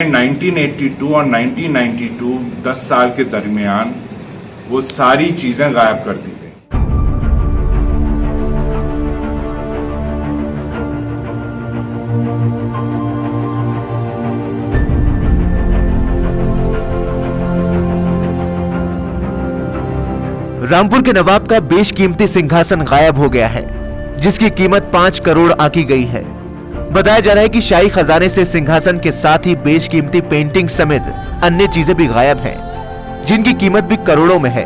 1982 और 1992 10 साल के दरमियान वो सारी चीजें गायब कर दी गई। रामपुर के नवाब का बेशकीमती सिंहासन गायब हो गया है, जिसकी कीमत 5 करोड़ आंकी गई है। बताया जा रहा है कि शाही खजाने से सिंहासन के साथ ही बेशकीमती पेंटिंग समेत अन्य चीजें भी गायब हैं, जिनकी कीमत भी करोड़ों में है।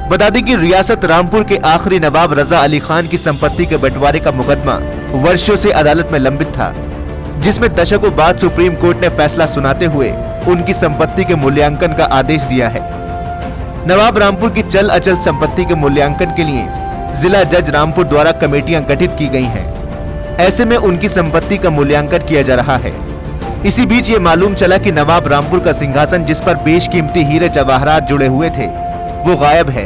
बता दें कि रियासत रामपुर के आखिरी नवाब रजा अली खान की संपत्ति के बंटवारे का मुकदमा वर्षों से अदालत में लंबित था, जिसमें दशकों बाद सुप्रीम कोर्ट ने फैसला सुनाते हुए उनकी संपत्ति के मूल्यांकन का आदेश दिया है। नवाब रामपुर की चल अचल संपत्ति के मूल्यांकन के लिए जिला जज रामपुर द्वारा कमेटियां गठित की गई हैं। ऐसे में उनकी संपत्ति का मूल्यांकन किया जा रहा है। इसी बीच ये मालूम चला कि नवाब रामपुर का सिंहासन, जिस पर बेशकीमती हीरे जवाहरात जुड़े हुए थे, वो गायब है।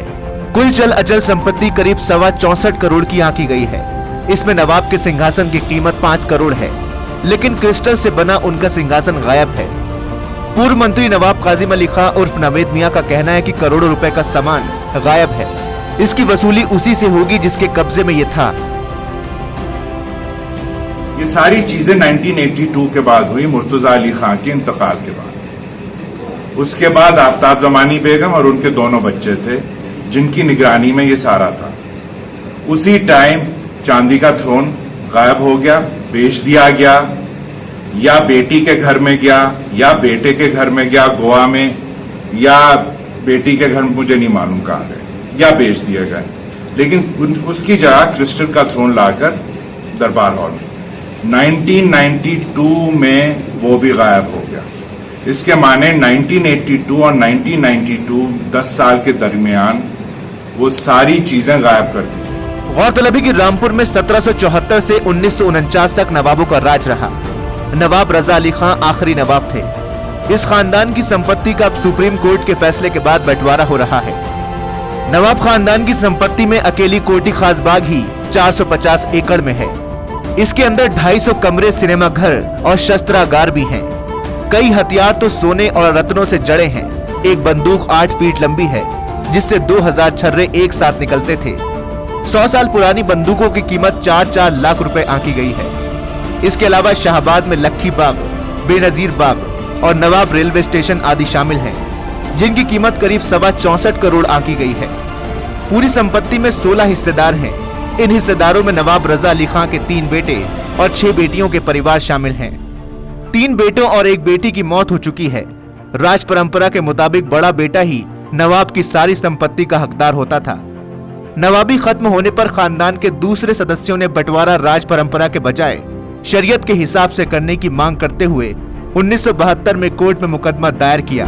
कुल चल अचल संपत्ति करीब 64 करोड़ की आंकी गई है। इसमें नवाब के सिंहासन की कीमत 5 करोड़ है, लेकिन क्रिस्टल से बना उनका सिंहासन गायब है। पूर्व मंत्री नवाब काजिम अली खां उर्फ नवेद मियां का कहना है कि करोड़ों रुपए का सामान गायब है। इसकी वसूली उसी से होगी जिसके कब्जे में ये था। ये सारी चीजें 1982 के बाद हुई, मुर्तजा अली खां के इंतकाल के बाद। उसके बाद आफ्ताब जमानी बेगम और उनके दोनों बच्चे थे, जिनकी निगरानी में ये सारा था। उसी टाइम चांदी का थ्रोन गायब हो गया, बेच दिया गया, या बेटी के घर में गया या बेटे के घर में गया गोवा में, या बेटी के घर मुझे नहीं मालूम कहाँ गए, या बेच दिए गए। लेकिन उसकी जगह क्रिस्टल का थ्रोन लाकर दरबार हॉल में 1992 में वो भी गायब हो गया। इसके माने 1982 और 1992 10 साल के दरमियान वो सारी चीजें गायब कर दी। गौरतलब है कि रामपुर में 1774 से 1949 तक नवाबों का राज रहा। नवाब रजा अली खां आखिरी नवाब थे। इस खानदान की संपत्ति का अब सुप्रीम कोर्ट के फैसले के बाद बंटवारा हो रहा है। नवाब खानदान की संपत्ति में अकेली कोठी खास बाग ही 450 एकड़ में है। इसके अंदर 250 कमरे, सिनेमा घर और शस्त्रागार भी हैं। कई हथियार तो सोने और रत्नों से जड़े हैं। एक बंदूक 8 फीट लंबी है, जिससे 2000 छर्रे एक साथ निकलते थे। 100 साल पुरानी बंदूकों की कीमत 4-4 लाख रुपए आंकी गई है। इसके अलावा शाहबाद में लक्खी बाग, बेनजीर बाग और नवाब रेलवे स्टेशन आदि शामिल हैं, जिनकी कीमत करीब 64 करोड़ आंकी गई है। पूरी संपत्ति में 16 हिस्सेदार हैं। इन हिस्सेदारों में नवाब रजा अली खां के 3 बेटे और 6 बेटियों के परिवार शामिल हैं। 3 बेटों और 1 बेटी की मौत हो चुकी है। राज परंपरा के मुताबिक बड़ा बेटा ही नवाब की सारी संपत्ति का हकदार होता था। नवाबी खत्म होने पर खानदान के दूसरे सदस्यों ने बंटवारा राज परंपरा के बजाय शरीयत के हिसाब से करने की मांग करते हुए 1972 में कोर्ट में मुकदमा दायर किया।